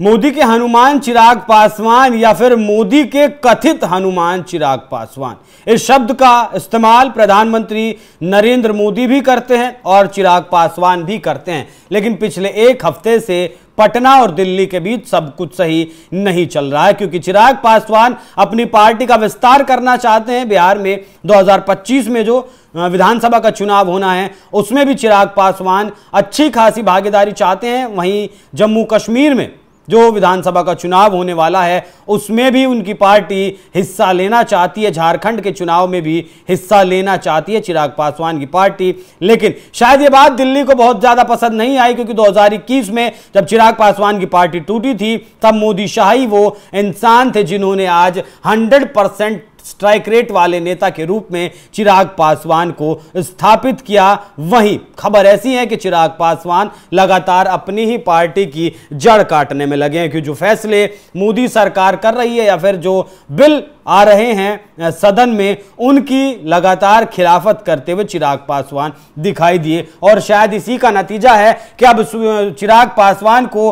मोदी के हनुमान चिराग पासवान या फिर मोदी के कथित हनुमान चिराग पासवान, इस शब्द का इस्तेमाल प्रधानमंत्री नरेंद्र मोदी भी करते हैं और चिराग पासवान भी करते हैं। लेकिन पिछले एक हफ्ते से पटना और दिल्ली के बीच सब कुछ सही नहीं चल रहा है, क्योंकि चिराग पासवान अपनी पार्टी का विस्तार करना चाहते हैं। बिहार में 2025 में जो विधानसभा का चुनाव होना है उसमें भी चिराग पासवान अच्छी खासी भागीदारी चाहते हैं। वहीं जम्मू कश्मीर में जो विधानसभा का चुनाव होने वाला है उसमें भी उनकी पार्टी हिस्सा लेना चाहती है। झारखंड के चुनाव में भी हिस्सा लेना चाहती है चिराग पासवान की पार्टी। लेकिन शायद ये बात दिल्ली को बहुत ज्यादा पसंद नहीं आई, क्योंकि 2021 में जब चिराग पासवान की पार्टी टूटी थी तब मोदी शाही वो इंसान थे जिन्होंने आज 100% स्ट्राइक रेट वाले नेता के रूप में चिराग पासवान को स्थापित किया। वहीं खबर ऐसी है कि चिराग पासवान लगातार अपनी ही पार्टी की जड़ काटने में लगे हैं, क्योंकि जो फैसले मोदी सरकार कर रही है या फिर जो बिल आ रहे हैं सदन में उनकी लगातार खिलाफत करते हुए चिराग पासवान दिखाई दिए। और शायद इसी का नतीजा है कि अब चिराग पासवान को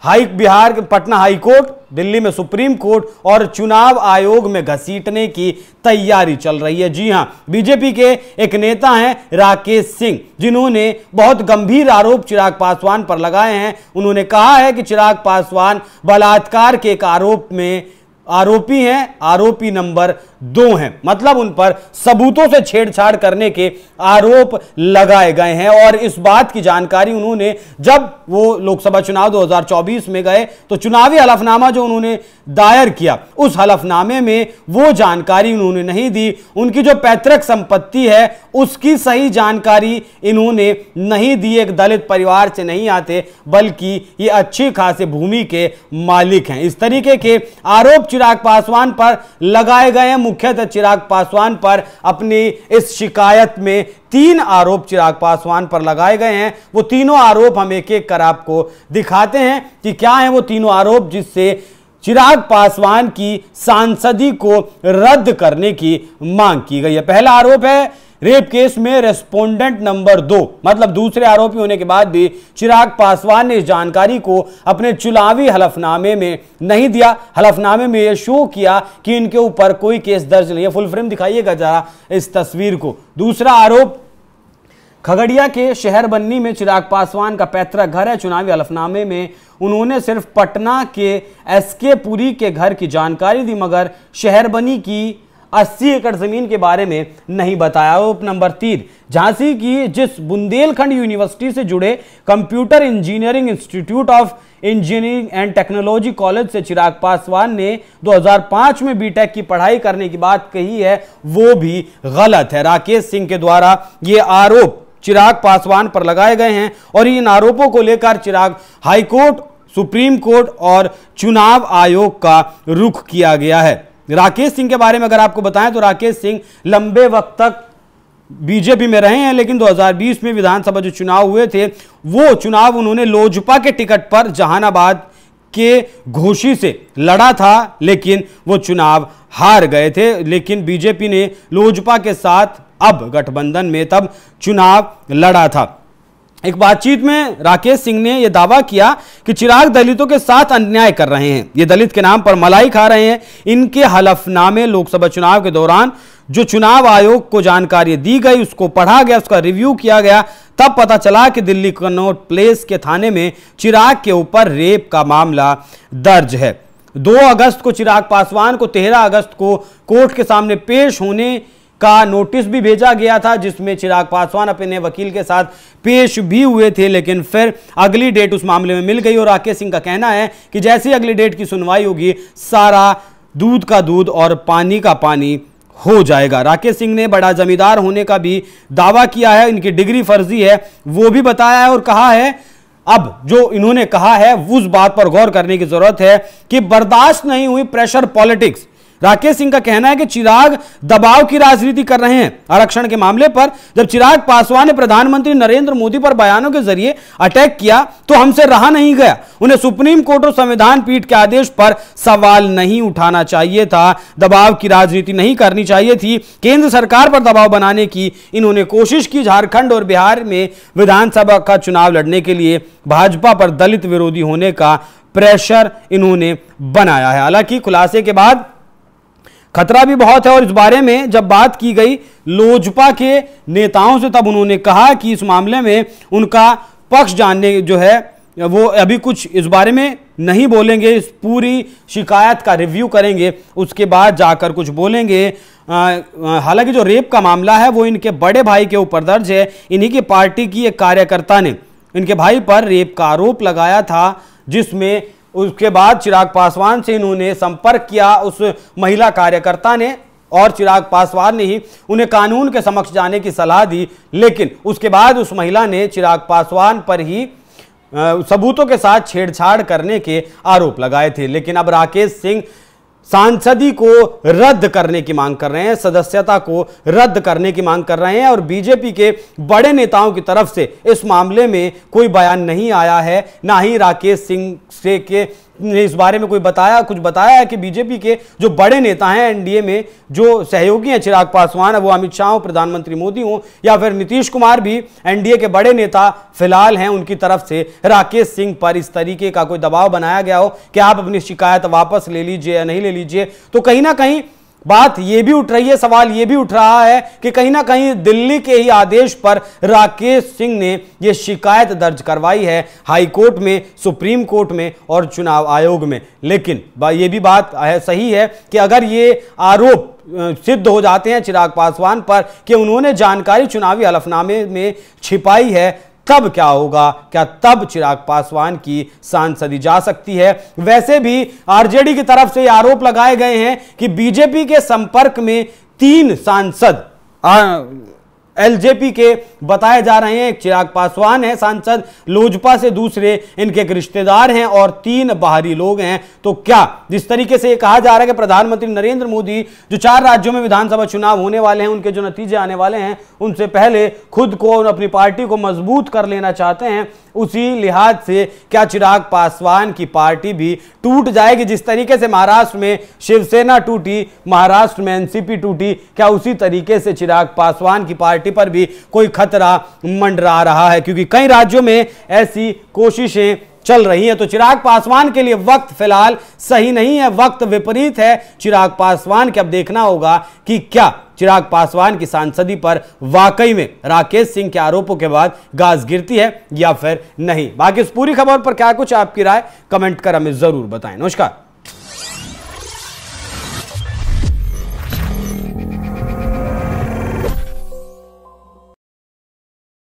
बिहार के पटना हाई कोर्ट, दिल्ली में सुप्रीम कोर्ट और चुनाव आयोग में घसीटने की तैयारी चल रही है। जी हां, बीजेपी के एक नेता हैं राकेश सिंह, जिन्होंने बहुत गंभीर आरोप चिराग पासवान पर लगाए हैं। उन्होंने कहा है कि चिराग पासवान बलात्कार के एक आरोप में आरोपी हैं, आरोपी नंबर 2 हैं, मतलब उन पर सबूतों से छेड़छाड़ करने के आरोप लगाए गए हैं। और इस बात की जानकारी उन्होंने जब वो लोकसभा चुनाव 2024 में गए तो चुनावी हलफनामा जो उन्होंने दायर किया उस हलफनामे में वो जानकारी उन्होंने नहीं दी। उनकी जो पैतृक संपत्ति है उसकी सही जानकारी इन्होंने नहीं दी। एक दलित परिवार से नहीं आते, बल्कि ये अच्छी खासी भूमि के मालिक हैं। इस तरीके के आरोप चिराग पासवान पर लगाए गए हैं। मुख्यतः चिराग पासवान पर अपनी इस शिकायत में 3 आरोप चिराग पासवान पर लगाए गए हैं। वो तीनों आरोप हम एक एक कर आपको दिखाते हैं कि क्या है वो तीनों आरोप जिससे चिराग पासवान की सांसदी को रद्द करने की मांग की गई है। पहला आरोप है रेप केस में रेस्पोंडेंट नंबर 2, मतलब दूसरे आरोपी होने के बाद भी चिराग पासवान ने इस जानकारी को अपने चुनावी हलफनामे में नहीं दिया। हलफनामे में यह शो किया कि इनके ऊपर कोई केस दर्ज नहीं है। फुल फ्रेम दिखाइएगा जरा इस तस्वीर को। दूसरा आरोप, खगड़िया के शहर बन्नी में चिराग पासवान का पैतृक घर है। चुनावी हलफनामे में उन्होंने सिर्फ पटना के एसके पुरी के घर की जानकारी दी, मगर शहर बन्नी की 80 एकड़ जमीन के बारे में नहीं बताया। आरोप नंबर 3, झांसी की जिस बुंदेलखंड यूनिवर्सिटी से जुड़े computer engineering institute of engineering and technology college से चिराग पासवान ने 2005 में बीटेक की पढ़ाई करने की बात कही है, वो भी गलत है। राकेश सिंह के द्वारा ये आरोप चिराग पासवान पर लगाए गए हैं और इन आरोपों को लेकर चिराग हाईकोर्ट, सुप्रीम कोर्ट और चुनाव आयोग का रुख किया गया है। राकेश सिंह के बारे में अगर आपको बताएं तो राकेश सिंह लंबे वक्त तक बीजेपी में रहे हैं, लेकिन 2020 में विधानसभा जो चुनाव हुए थे वो चुनाव उन्होंने लोजपा के टिकट पर जहानाबाद के घोषी से लड़ा था, लेकिन वो चुनाव हार गए थे। लेकिन बीजेपी ने लोजपा के साथ अब गठबंधन में तब चुनाव लड़ा था। एक बातचीत में राकेश सिंह ने यह दावा किया कि चिराग दलितों के साथ अन्याय कर रहे हैं, ये दलित के नाम पर मलाई खा रहे हैं। इनके हलफनामे लोकसभा चुनाव के दौरान जो चुनाव आयोग को जानकारी दी गई उसको पढ़ा गया, उसका रिव्यू किया गया, तब पता चला कि दिल्ली कनॉट प्लेस के थाने में चिराग के ऊपर रेप का मामला दर्ज है। 2 अगस्त को चिराग पासवान को 13 अगस्त को कोर्ट के सामने पेश होने का नोटिस भी भेजा गया था, जिसमें चिराग पासवान अपने वकील के साथ पेश भी हुए थे, लेकिन फिर अगली डेट उस मामले में मिल गई। और राकेश सिंह का कहना है कि जैसे ही अगली डेट की सुनवाई होगी सारा दूध का दूध और पानी का पानी हो जाएगा। राकेश सिंह ने बड़ा जमींदार होने का भी दावा किया है, इनकी डिग्री फर्जी है वो भी बताया है और कहा है अब जो इन्होंने कहा है उस बात पर गौर करने की जरूरत है कि बर्दाश्त नहीं हुई प्रेशर पॉलिटिक्स। राकेश सिंह का कहना है कि चिराग दबाव की राजनीति कर रहे हैं आरक्षण के मामले पर। जब चिराग पासवान ने प्रधानमंत्री नरेंद्र मोदी पर बयानों के जरिए अटैक किया तो हमसे रहा नहीं गया। उन्हें सुप्रीम कोर्ट और संविधान पीठ के आदेश पर सवाल नहीं उठाना चाहिए था, दबाव की राजनीति नहीं करनी चाहिए थी। केंद्र सरकार पर दबाव बनाने की इन्होंने कोशिश की। झारखंड और बिहार में विधानसभा का चुनाव लड़ने के लिए भाजपा पर दलित विरोधी होने का प्रेशर इन्होंने बनाया है। हालांकि खुलासे के बाद खतरा भी बहुत है और इस बारे में जब बात की गई लोजपा के नेताओं से तब उन्होंने कहा कि इस मामले में उनका पक्ष जानने जो है वो अभी कुछ इस बारे में नहीं बोलेंगे, इस पूरी शिकायत का रिव्यू करेंगे उसके बाद जाकर कुछ बोलेंगे। हालांकि जो रेप का मामला है वो इनके बड़े भाई के ऊपर दर्ज है। इन्हीं की पार्टी की एक कार्यकर्ता ने इनके भाई पर रेप का आरोप लगाया था, जिसमें उसके बाद चिराग पासवान से इन्होंने संपर्क किया उस महिला कार्यकर्ता ने और चिराग पासवान ने ही उन्हें कानून के समक्ष जाने की सलाह दी। लेकिन उसके बाद उस महिला ने चिराग पासवान पर ही सबूतों के साथ छेड़छाड़ करने के आरोप लगाए थे। लेकिन अब राकेश सिंह सांसदी को रद्द करने की मांग कर रहे हैं, सदस्यता को रद्द करने की मांग कर रहे हैं और बीजेपी के बड़े नेताओं की तरफ से इस मामले में कोई बयान नहीं आया है। ना ही राकेश सिंह से के ने इस बारे में कुछ बताया है कि बीजेपी के जो बड़े नेता हैं, एनडीए में जो सहयोगी हैं चिराग पासवान, वो अमित शाह हो, प्रधानमंत्री मोदी हो या फिर नीतीश कुमार भी एनडीए के बड़े नेता फिलहाल हैं, उनकी तरफ से राकेश सिंह पर इस तरीके का कोई दबाव बनाया गया हो कि आप अपनी शिकायत वापस ले लीजिए या नहीं ले लीजिए। तो कहीं ना कहीं बात यह भी उठ रही है, सवाल यह भी उठ रहा है कि कहीं ना कहीं दिल्ली के ही आदेश पर राकेश सिंह ने यह शिकायत दर्ज करवाई है हाई कोर्ट में, सुप्रीम कोर्ट में और चुनाव आयोग में। लेकिन यह भी बात सही है कि अगर ये आरोप सिद्ध हो जाते हैं चिराग पासवान पर कि उन्होंने जानकारी चुनावी हलफनामे में छिपाई है, तब क्या होगा? क्या तब चिराग पासवान की सांसदी जा सकती है? वैसे भी आरजेडी की तरफ से आरोप लगाए गए हैं कि बीजेपी के संपर्क में 3 सांसद एलजेपी के बताए जा रहे हैं। एक चिराग पासवान है सांसद, लोजपा से दूसरे इनके एक रिश्तेदार हैं और 3 बाहरी लोग हैं। तो क्या जिस तरीके से ये कहा जा रहा है कि प्रधानमंत्री नरेंद्र मोदी जो 4 राज्यों में विधानसभा चुनाव होने वाले हैं, उनके जो नतीजे आने वाले हैं, उनसे पहले खुद को और अपनी पार्टी को मजबूत कर लेना चाहते हैं, उसी लिहाज से क्या चिराग पासवान की पार्टी भी टूट जाएगी? जिस तरीके से महाराष्ट्र में शिवसेना टूटी, महाराष्ट्र में एनसीपी टूटी, क्या उसी तरीके से चिराग पासवान की पार्टी पर भी कोई खतरा मंडरा रहा है? क्योंकि कई राज्यों में ऐसी कोशिशें चल रही है। तो चिराग पासवान के लिए वक्त फिलहाल सही नहीं है, वक्त विपरीत है चिराग पासवान के। अब देखना होगा कि क्या चिराग पासवान की सांसदी पर वाकई में राकेश सिंह के आरोपों के बाद गाज गिरती है या फिर नहीं। बाकी इस पूरी खबर पर क्या कुछ आपकी राय कमेंट कर हमें जरूर बताएं। नमस्कार।